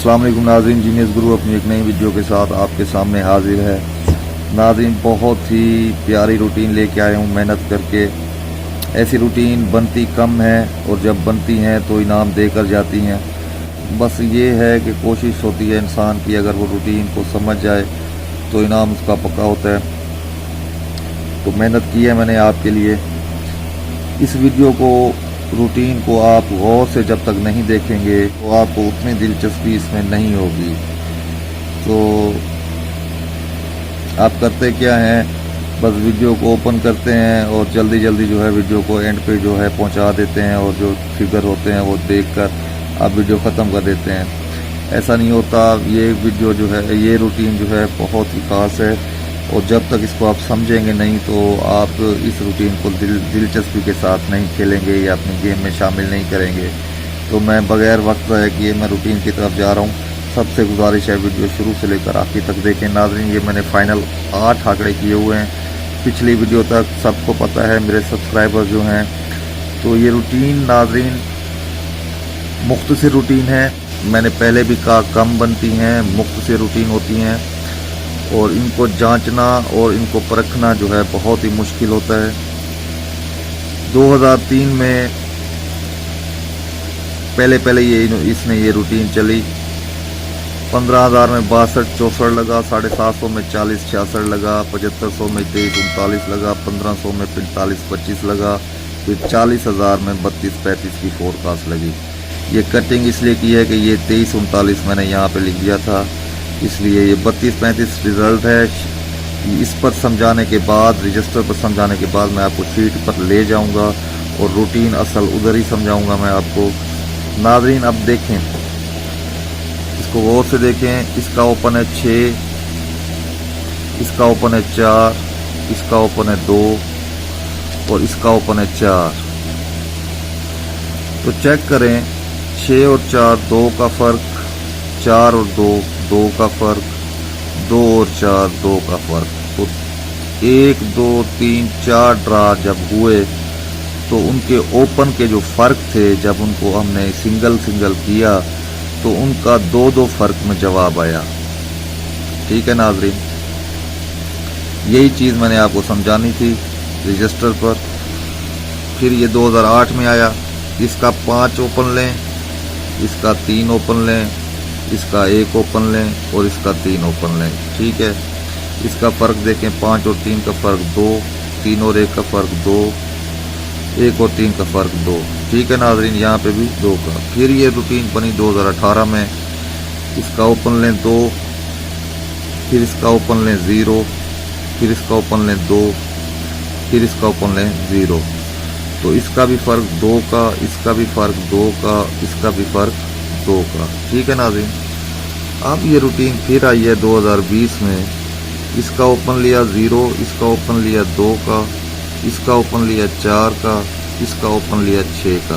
अस्सलाम वालेकुम नाज़रीन, जीनियस गुरु अपनी एक नई वीडियो के साथ आपके सामने हाजिर है। नाज़रीन, बहुत ही प्यारी रूटीन लेके आया हूँ मेहनत करके। ऐसी रूटीन बनती कम है और जब बनती हैं तो इनाम देकर जाती हैं। बस ये है कि कोशिश होती है इंसान की, अगर वो रूटीन को समझ जाए तो इनाम उसका पक्का होता है। तो मेहनत की है मैंने आपके लिए। इस वीडियो को, रूटीन को आप गौर से जब तक नहीं देखेंगे तो आपको उतनी दिलचस्पी इसमें नहीं होगी। तो आप करते क्या हैं, बस वीडियो को ओपन करते हैं और जल्दी जल्दी जो है वीडियो को एंड पे जो है पहुंचा देते हैं और जो फिगर होते हैं वो देखकर आप वीडियो ख़त्म कर देते हैं। ऐसा नहीं होता। ये वीडियो जो है, ये रूटीन जो है बहुत ही खास है और जब तक इसको आप समझेंगे नहीं तो आप इस रूटीन को दिलचस्पी के साथ नहीं खेलेंगे या अपनी गेम में शामिल नहीं करेंगे। तो मैं बगैर वक्त है कि मैं रूटीन की तरफ जा रहा हूँ। सबसे गुजारिश है वीडियो शुरू से लेकर आखिर तक देखें। नाज़रीन, ये मैंने फाइनल 8 आंकड़े किए हुए हैं पिछली वीडियो तक, सबको पता है मेरे सब्सक्राइबर जो हैं। तो ये रूटीन नाज़रीन मुख्तसर रूटीन है। मैंने पहले भी कहा कम बनती हैं, मुख्तसर रूटीन होती हैं और इनको जांचना और इनको परखना जो है बहुत ही मुश्किल होता है। 2003 में पहले इसने ये रूटीन चली। 15,000 में 62 64 लगा, 750 में 40 66 लगा, 7500 में 23 39 लगा, 1500 में 45 25 लगा, फिर 40,000 में 32 35 की फोरकास्ट लगी। ये कटिंग इसलिए की है कि ये 23 39 मैंने यहाँ पे लिख दिया था, इसलिए ये 32 35 रिजल्ट है। इस पर समझाने के बाद, रजिस्टर पर समझाने के बाद मैं आपको शीट पर ले जाऊंगा और रूटीन असल उधर ही समझाऊंगा मैं आपको। नाज़रीन, अब देखें, इसको गौर से देखें। इसका ओपन है 6, इसका ओपन है 4, इसका ओपन है 2 और इसका ओपन है 4। तो चेक करें, 6 और 4 2 का फर्क, 4 और 2 का फर्क, 2 और 4 2 का फर्क। तो 1 2 3 4 ड्रा जब हुए तो उनके ओपन के जो फर्क थे, जब उनको हमने सिंगल सिंगल किया तो उनका 2 फर्क में जवाब आया। ठीक है नाज़रीन, यही चीज़ मैंने आपको समझानी थी रजिस्टर पर। फिर ये 2008 में आया। इसका 5 ओपन लें, इसका 3 ओपन लें, इसका 1 ओपन लें और इसका 3 ओपन लें। ठीक है, इसका फ़र्क देखें, 5 और 3 का फ़र्क 2, 3 और 1 का फ़र्क 2, 1 और 3 का फ़र्क 2। ठीक है नाज़रीन, यहाँ पे भी 2 का। फिर ये रूटीन बनी 2018 में। इसका ओपन लें 2, फिर इसका ओपन लें 0, फिर इसका ओपन लें 2, फिर इसका ओपन लें 0। तो इसका भी फ़र्क 2 का, इसका भी फ़र्क 2 का, इसका भी फ़र्क 2 का। ठीक है नाज़रीन, अब ये रूटीन फिर आई है 2020 में। इसका ओपन लिया 0, इसका ओपन लिया 2 का, इसका ओपन लिया 4 का, इसका ओपन लिया 6 का।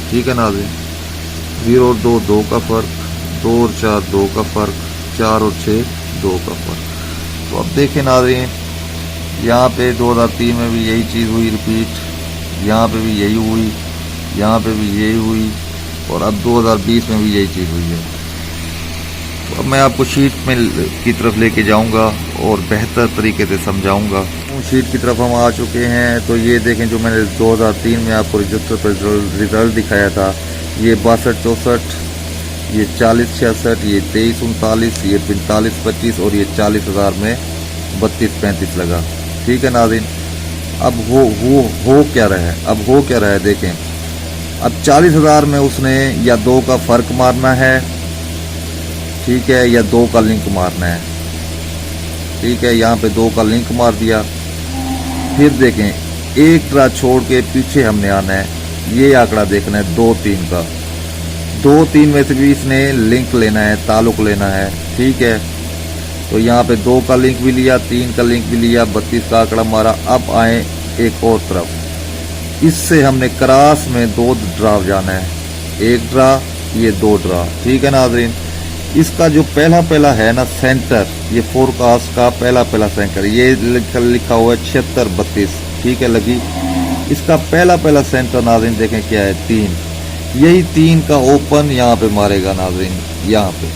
ठीक है नाज़रीन, 0 और 2 2 का फ़र्क, 2 और 4 2 का फ़र्क, 4 और 6 2 का फ़र्क। तो अब देखें नाज़रीन, यहाँ पे 2003 में भी यही चीज़ हुई रिपीट, यहाँ पे भी यही हुई, यहाँ पे भी यही हुई और अब 2020 में भी यही चीज़ हुई है। तो अब मैं आपको शीट में की तरफ लेके जाऊंगा और बेहतर तरीके से समझाऊंगा। शीट की तरफ हम आ चुके हैं। तो ये देखें, जो मैंने 2003 में आपको रजिस्टर पर रिजल्ट दिखाया था, ये 62 64, ये 40 66, ये 23 39, ये 45 25 और ये 40,000 में 32 35 लगा। ठीक है नाज़रीन, अब हो क्या रहा है, अब हो क्या रहा है देखें। अब 40,000 में उसने या 2 का फर्क मारना है, ठीक है, या 2 का लिंक मारना है। ठीक है, यहाँ पे 2 का लिंक मार दिया। फिर देखें, एक ड्रा छोड़ के पीछे हमने आना है, ये आंकड़ा देखना है 2 3 का। 2 3 में से भी इसने लिंक लेना है, ताल्लुक लेना है। ठीक है, तो यहाँ पे 2 का लिंक भी लिया, 3 का लिंक भी लिया, 32 का आंकड़ा मारा। अब आए एक और तरफ, इससे हमने क्रॉस में 2 ड्रा जाना है, 1 ड्रा, ये 2 ड्रा। ठीक है नाज़रीन, इसका जो पहला है ना सेंटर, ये फोरकास्ट का पहला सेंटर, ये लिखा हुआ है 76 32। ठीक है, लगी। इसका पहला सेंटर नाज़रीन देखें क्या है, 3। यही 3 का ओपन यहाँ पे मारेगा नाज़रीन, यहाँ पे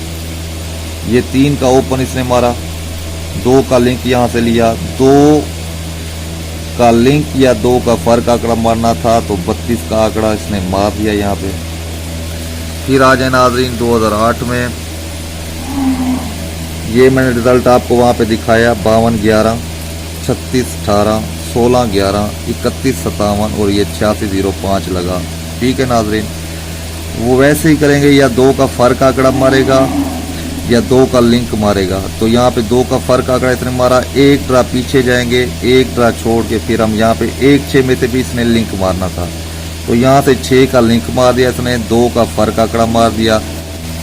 ये 3 का ओपन इसने मारा, 2 का लिंक यहाँ से लिया, 2 का लिंक या 2 का फर्क आंकड़ा मारना था तो 32 का आंकड़ा इसने मार दिया यहाँ पे। फिर आ जाए नाज़रीन 2008 में, ये मैंने रिजल्ट आपको वहाँ पे दिखाया, 52-11, 36-18, 16-11, 31-57 और ये 86-05 लगा। ठीक है नाज़रीन, वो वैसे ही करेंगे, या 2 का फर्क आंकड़ा मारेगा या 2 का लिंक मारेगा। तो यहाँ पे 2 का फर्क आंकड़ा इसने मारा, 1 ड्रा पीछे जाएंगे, 1 ड्रा छोड़ के फिर हम यहाँ पे 1-6 में से भी इसने लिंक मारना था, तो यहाँ से 6 का लिंक मार दिया इसने, 2 का फर्क आंकड़ा मार दिया।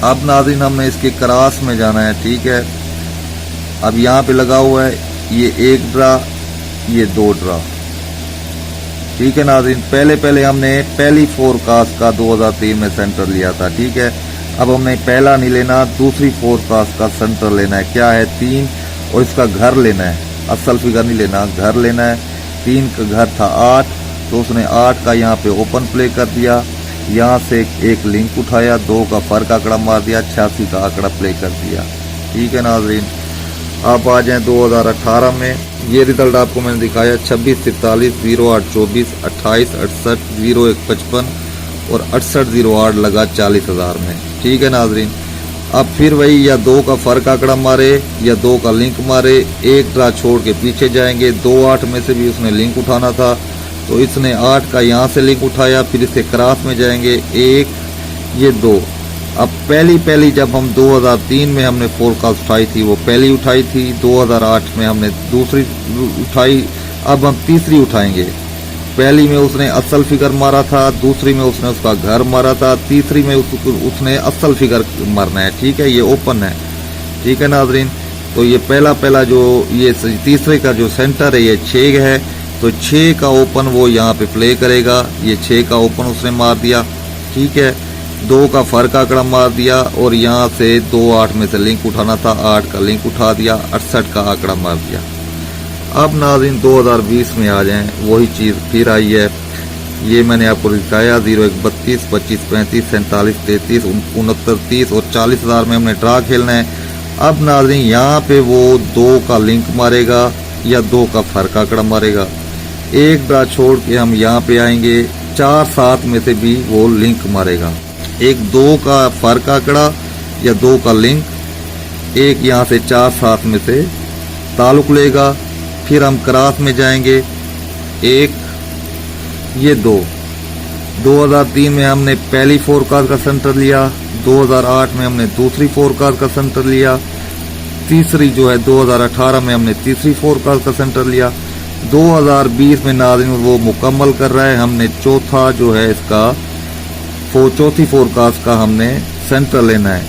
अब नाज़रीन हमने इसके क्रॉस में जाना है। ठीक है, अब यहाँ पे लगा हुआ है ये 1 ड्रा, ये 2 ड्रा। ठीक है नाज़रीन, पहले हमने पहली फोरकास्ट का 2003 में सेंटर लिया था। ठीक है, अब हमने पहला नहीं लेना, दूसरी फोरकास्ट का सेंटर लेना है। क्या है? 3, और इसका घर लेना है, असल फिगर नहीं लेना, घर लेना है। 3 का घर था 8, तो उसने 8 का यहाँ पे ओपन प्ले कर दिया, यहाँ से एक लिंक उठाया, 2 का फर्क आंकड़ा मार दिया, 86 का आंकड़ा प्ले कर दिया। ठीक है नाज़रीन, आप आ जाएं 2018 में, ये रिजल्ट आपको मैंने दिखाया, 26-43, 08, 24, 28, 68, 01, 55 और 68-08 लगा 40,000 में। ठीक है नाज़रीन, अब फिर वही, या 2 का फर्क आंकड़ा मारे या 2 का लिंक मारे, 1 ड्रा छोड़ के पीछे जाएंगे, 2-8 में से भी उसने लिंक उठाना था, तो इसने 8 का यहाँ से लिंक उठाया, फिर इसके क्रॉस में जाएंगे, 1, ये 2। अब पहली जब हम 2003 में हमने फोरकास्ट उठाई थी, वो पहली उठाई थी, 2008 में हमने दूसरी उठाई, अब हम तीसरी उठाएंगे। पहली में उसने असल फिगर मारा था, दूसरी में उसने उसका घर मारा था, तीसरी में उसने असल फिगर मारना है। ठीक है, ये ओपन है। ठीक है नाज़रीन, तो ये पहला जो ये तीसरे का जो सेंटर है ये 6 है, तो 6 का ओपन वो यहाँ पे प्ले करेगा, ये 6 का ओपन उसने मार दिया। ठीक है, 2 का फर्क आंकड़ा मार दिया और यहाँ से 2-8 में से लिंक उठाना था, 8 का लिंक उठा दिया, 68 का आंकड़ा मार दिया। अब नाज़रीन 2020 में आ जाएं, वही चीज़ फिर आई है, ये मैंने आपको दिखाया, 01, 32, 25, 35, 47, 33, 69, 30 और 40,000 में हमने ड्रा खेलना है। अब नाज़रीन यहाँ पे वो 2 का लिंक मारेगा या 2 का फर्क आंकड़ा मारेगा, 1 ड्रा छोड़ के हम यहाँ पे आएंगे, 4-7 में से भी वो लिंक मारेगा, एक 2 का फर्क आंकड़ा या 2 का लिंक, एक यहाँ से 4-7 में से ताल्लुक लेगा, फिर हम क्रॉस में जाएंगे, 1, ये 2। 2003 में हमने पहली फोरकास्ट का सेंटर लिया, 2008 में हमने दूसरी फोरकास्ट का सेंटर लिया, तीसरी जो है 2018 में हमने तीसरी फोरकास्ट का सेंटर लिया। 2020 में नाज़रीन वो मुकम्मल कर रहा है, हमने चौथा जो है इसका चौथी फोरकास्ट का हमने सेंटर लेना है।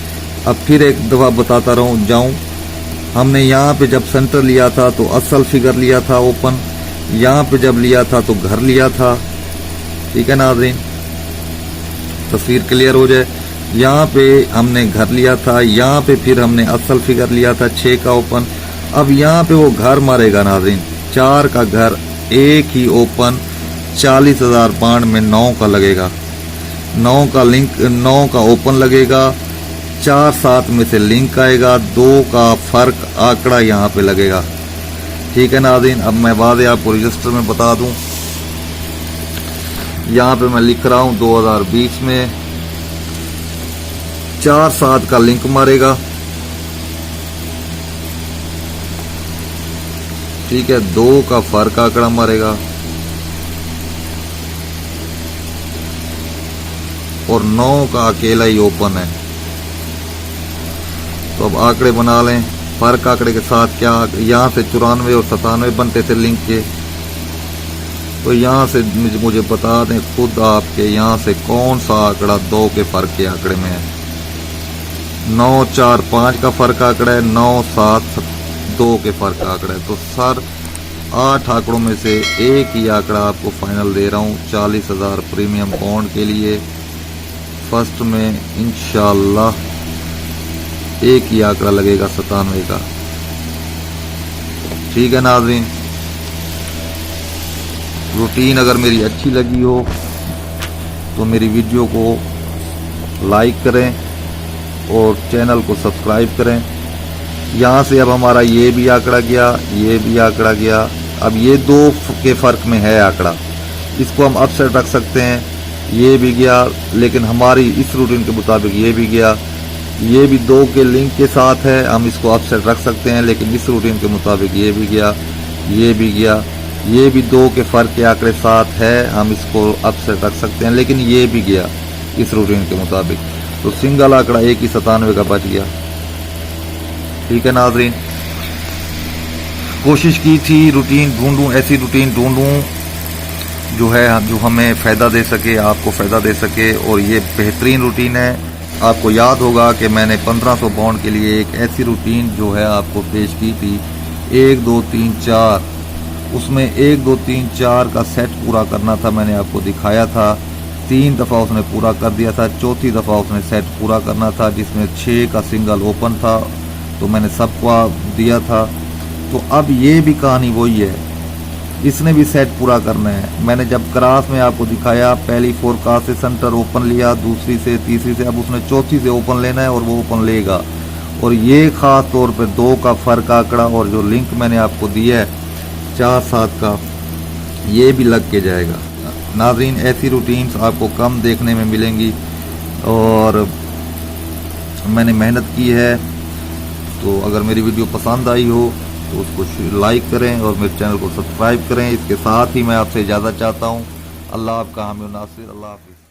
अब फिर एक दफ़ा बताता जाऊं, हमने यहाँ पे जब सेंटर लिया था तो असल फिगर लिया था ओपन, यहाँ पे जब लिया था तो घर लिया था। ठीक है नाज़रीन, तस्वीर क्लियर हो जाए, यहाँ पे हमने घर लिया था, यहाँ पे फिर हमने असल फिगर लिया था 6 का ओपन। अब यहाँ पे वो घर मारेगा नाज़रीन, 4 का घर, 1 ही ओपन, 40,000 बाउंड में 9 का लगेगा, 9 का लिंक, 9 का ओपन लगेगा, 4-7 में से लिंक आएगा, 2 का फर्क आंकड़ा यहाँ पे लगेगा। ठीक है नाज़रीन, अब मैं वादे आपको रजिस्टर में बता दूं, यहाँ पे मैं लिख रहा हूँ 2020 में 4-7 का लिंक मारेगा। ठीक है, 2 का फर्क आंकड़ा मारेगा और 9 का अकेला ही ओपन है। तो अब आंकड़े बना लें, फर्क आंकड़े के साथ क्या, यहाँ से 94 और 97 बनते थे लिंक के, तो यहाँ से मुझे बता दें खुद आपके यहाँ से कौन सा आंकड़ा 2 के फर्क के आंकड़े में है। 9, 4, 5 का फर्क आंकड़ा है, 9, 7, 2 के फर्क आंकड़ा है। तो सर 8 आंकड़ों में से एक ही आंकड़ा आपको फाइनल दे रहा हूँ 40,000 प्रीमियम बॉन्ड के लिए। फर्स्ट में इंशाल्लाह एक ही आंकड़ा लगेगा 97 का। ठीक है नाज़रीन, रूटीन अगर मेरी अच्छी लगी हो तो मेरी वीडियो को लाइक करें और चैनल को सब्सक्राइब करें। یہاں سے اب ہمارا یہ بھی آنکڑا گیا، یہ بھی آنکڑا گیا. اب یہ دو کے فرق میں ہے آنکڑا، اس کو ہم اپ سیٹ رکھ سکتے ہیں. یہ بھی گیا، لیکن ہماری اس روٹین کے مطابق یہ بھی گیا. یہ بھی دو کے لنک کے ساتھ ہے، ہم اس کو اپ سیٹ رکھ سکتے ہیں، لیکن اس روٹین کے مطابق یہ بھی گیا، یہ بھی گیا. یہ بھی دو کے فرق کے آنکڑے ساتھ ہے، ہم اس کو اپ سیٹ رکھ سکتے ہیں، لیکن یہ بھی گیا اس روٹین کے مطابق. تو سنگل آنکڑا 1.97 کا بچ گیا. ٹھیک ہے ناظرین، کوشش کی تھی روٹین ڈھونڈوں، ایسی روٹین ڈھونڈوں جو ہے جو ہمیں فائدہ دے سکے، آپ کو فائدہ دے سکے، اور یہ بہترین روٹین ہے. آپ کو یاد ہوگا کہ میں نے 1500 پاؤنڈ کے لیے ایک ایسی روٹین جو ہے آپ کو پیش کی تھی، 1 2 3 4. اس میں 1 2 3 4 کا سیٹ پورا کرنا تھا، میں نے آپ کو دکھایا تھا. 3 دفعہ اس نے پورا کر دیا تھا، چوتھی دفعہ اس نے سیٹ پورا کرنا تھا جس میں 6 کا سنگل اوپن تھا، تو میں نے سب کو دیا تھا. تو اب یہ بھی کہانی وہی ہے، اس نے بھی سیٹ پورا کرنا ہے. میں نے جب کراس میں آپ کو دکھایا، پہلی فورکاسٹ سے سنٹر اوپن لیا، دوسری سے، تیسری سے، اب اس نے چوتھی سے اوپن لینا ہے اور وہ اوپن لے گا. اور یہ خاص طور پہ 2 کا فرق آنکڑا اور جو لنک میں نے آپ کو دیا ہے 4 7 کا، یہ بھی لگ کے جائے گا. ناظرین، ایسی روٹینز آپ کو کم دیکھنے میں ملیں گی، اور میں نے محنت کی ہے. تو اگر میری ویڈیو پسند آئی ہو تو اس کو لائک کریں اور میرے چینل کو سبسکرائب کریں. اس کے ساتھ ہی میں آپ سے اجازت چاہتا ہوں. اللہ آپ کا حامی و ناصر. اللہ حافظ.